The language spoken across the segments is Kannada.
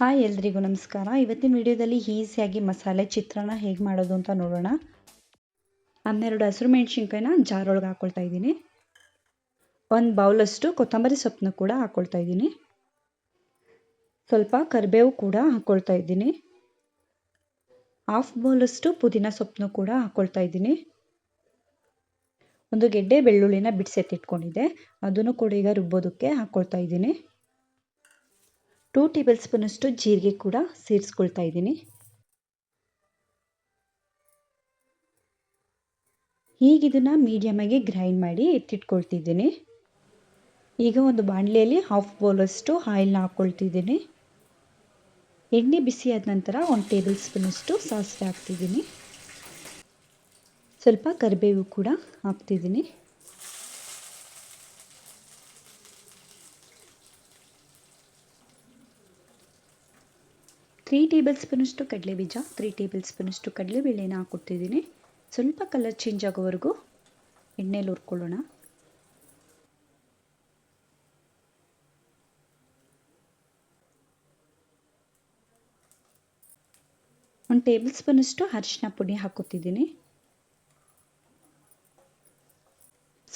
ಹಾಯ್ ಎಲ್ರಿಗೂ ನಮಸ್ಕಾರ. ಇವತ್ತಿನ ವಿಡಿಯೋದಲ್ಲಿ ಈಸಿಯಾಗಿ ಮಸಾಲೆ ಚಿತ್ರಾನ್ನ ಹೇಗೆ ಮಾಡೋದು ಅಂತ ನೋಡೋಣ. 12 ಹಸಿರು ಮೆಣಸಿನ್ಕಾಯಿನ ಜಾರೊಳಗೆ ಹಾಕ್ಕೊಳ್ತಾ ಇದ್ದೀನಿ. 1 ಬೌಲಷ್ಟು ಕೊತ್ತಂಬರಿ ಸೊಪ್ಪನ್ನು ಕೂಡ ಹಾಕ್ಕೊಳ್ತಾ ಇದ್ದೀನಿ. ಸ್ವಲ್ಪ ಕರಿಬೇವು ಕೂಡ ಹಾಕ್ಕೊಳ್ತಾ ಇದ್ದೀನಿ. 1/2 ಬೌಲಷ್ಟು ಪುದೀನ ಸೊಪ್ಪನ್ನು ಕೂಡ ಹಾಕ್ಕೊಳ್ತಾ ಇದ್ದೀನಿ. 1 ಗೆಡ್ಡೆ ಬೆಳ್ಳುಳ್ಳಿನ ಬಿಡಿಸೆತ್ತಿಟ್ಕೊಂಡಿದ್ದೆ, ಅದನ್ನು ಕೂಡ ಈಗ ರುಬ್ಬೋದಕ್ಕೆ ಹಾಕ್ಕೊಳ್ತಾ ಇದ್ದೀನಿ. 2 ಟೇಬಲ್ ಸ್ಪೂನಷ್ಟು ಜೀರಿಗೆ ಕೂಡ ಸೇರಿಸ್ಕೊಳ್ತಾ ಇದ್ದೀನಿ. ಈಗ ಇದನ್ನು ಮೀಡಿಯಮಾಗಿ ಗ್ರೈಂಡ್ ಮಾಡಿ ಎತ್ತಿಟ್ಕೊಳ್ತಿದ್ದೀನಿ. ಈಗ ಒಂದು ಬಾಣಲೆಯಲ್ಲಿ 1/2 ಬೌಲಷ್ಟು ಆಯಿಲ್ನ ಹಾಕ್ಕೊಳ್ತಿದ್ದೀನಿ. ಎಣ್ಣೆ ಬಿಸಿಯಾದ ನಂತರ 1 ಟೇಬಲ್ ಸ್ಪೂನಷ್ಟು ಸಾಸಿವೆ ಹಾಕ್ತಿದ್ದೀನಿ. ಸ್ವಲ್ಪ ಕರಿಬೇವು ಕೂಡ ಹಾಕ್ತಿದ್ದೀನಿ. ತ್ರೀ ಟೇಬಲ್ ಸ್ಪೂನಷ್ಟು ಕಡಲೆಬೀಜ, 3 ಟೇಬಲ್ ಸ್ಪೂನಷ್ಟು ಕಡಲೆಬೇಳೆನ ಹಾಕ್ಕೊಡ್ತಿದ್ದೀನಿ. ಸ್ವಲ್ಪ ಕಲರ್ ಚೇಂಜ್ ಆಗೋವರೆಗೂ ಎಣ್ಣೆಲಿ ಹುರ್ಕೊಳ್ಳೋಣ. ಒಂದು ಟೇಬಲ್ ಸ್ಪೂನಷ್ಟು ಅರಿಶಿನ ಪುಡಿ ಹಾಕ್ಕೊತಿದ್ದೀನಿ.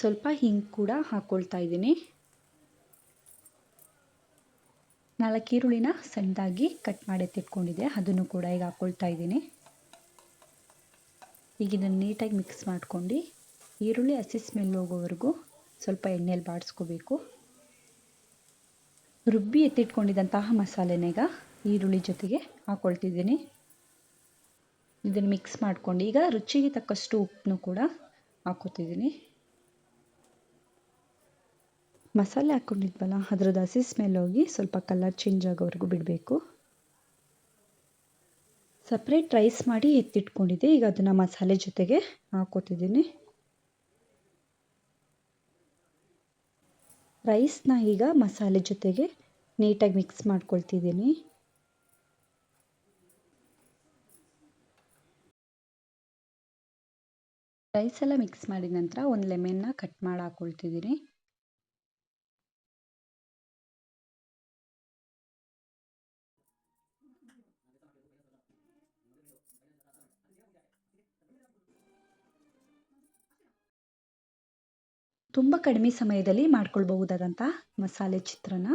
ಸ್ವಲ್ಪ ಹಿಂಗೆ ಕೂಡ ಹಾಕ್ಕೊಳ್ತಾ ಇದ್ದೀನಿ. 4 ಈರುಳ್ಳಿನ ಸಣ್ಣದಾಗಿ ಕಟ್ ಮಾಡಿ ಎತ್ತಿಟ್ಕೊಂಡಿದ್ದೆ, ಅದನ್ನು ಕೂಡ ಈಗ ಹಾಕ್ಕೊಳ್ತಾ ಇದ್ದೀನಿ. ಈಗ ಇದನ್ನು ನೀಟಾಗಿ ಮಿಕ್ಸ್ ಮಾಡ್ಕೊಂಡು ಈರುಳ್ಳಿ ಹಸಿ ಸ್ಮೆಲ್ ಹೋಗೋವರೆಗೂ ಸ್ವಲ್ಪ ಎಣ್ಣೆಯಲ್ಲಿ ಬಾಡಿಸ್ಕೋಬೇಕು. ರುಬ್ಬಿ ಎತ್ತಿಟ್ಕೊಂಡಿದ್ದಂತಹ ಮಸಾಲೆನ ಈಗ ಈರುಳ್ಳಿ ಜೊತೆಗೆ ಹಾಕ್ಕೊಳ್ತಿದ್ದೀನಿ. ಇದನ್ನು ಮಿಕ್ಸ್ ಮಾಡ್ಕೊಂಡು ಈಗ ರುಚಿಗೆ ತಕ್ಕಷ್ಟು ಉಪ್ಪನ್ನು ಕೂಡ ಹಾಕ್ಕೊತಿದ್ದೀನಿ. ಮಸಾಲೆ ಹಾಕ್ಕೊಂಡಿದ್ವಲ್ಲ, ಅದ್ರದ್ದು ಹಸಿ ಸ್ಮೆಲ್ ಹೋಗಿ ಸ್ವಲ್ಪ ಕಲರ್ ಚೇಂಜ್ ಆಗೋವರೆಗೂ ಬಿಡಬೇಕು. ಸಪ್ರೇಟ್ ರೈಸ್ ಮಾಡಿ ಎತ್ತಿಟ್ಕೊಂಡಿದ್ದೆ, ಈಗ ಅದನ್ನು ಮಸಾಲೆ ಜೊತೆಗೆ ಹಾಕ್ಕೊತಿದ್ದೀನಿ. ರೈಸ್ನ ಈಗ ಮಸಾಲೆ ಜೊತೆಗೆ ನೀಟಾಗಿ ಮಿಕ್ಸ್ ಮಾಡ್ಕೊಳ್ತಿದ್ದೀನಿ. ರೈಸ್ ಎಲ್ಲ ಮಿಕ್ಸ್ ಮಾಡಿದ ನಂತರ 1 ಲೆಮನ್ನ ಕಟ್ ಮಾಡಿ ಹಾಕ್ಕೊಳ್ತಿದ್ದೀನಿ. ತುಂಬ ಕಡಿಮೆ ಸಮಯದಲ್ಲಿ ಮಾಡ್ಕೊಳ್ಬಹುದಾದಂಥ ಮಸಾಲೆ ಚಿತ್ರಾನ್ನ.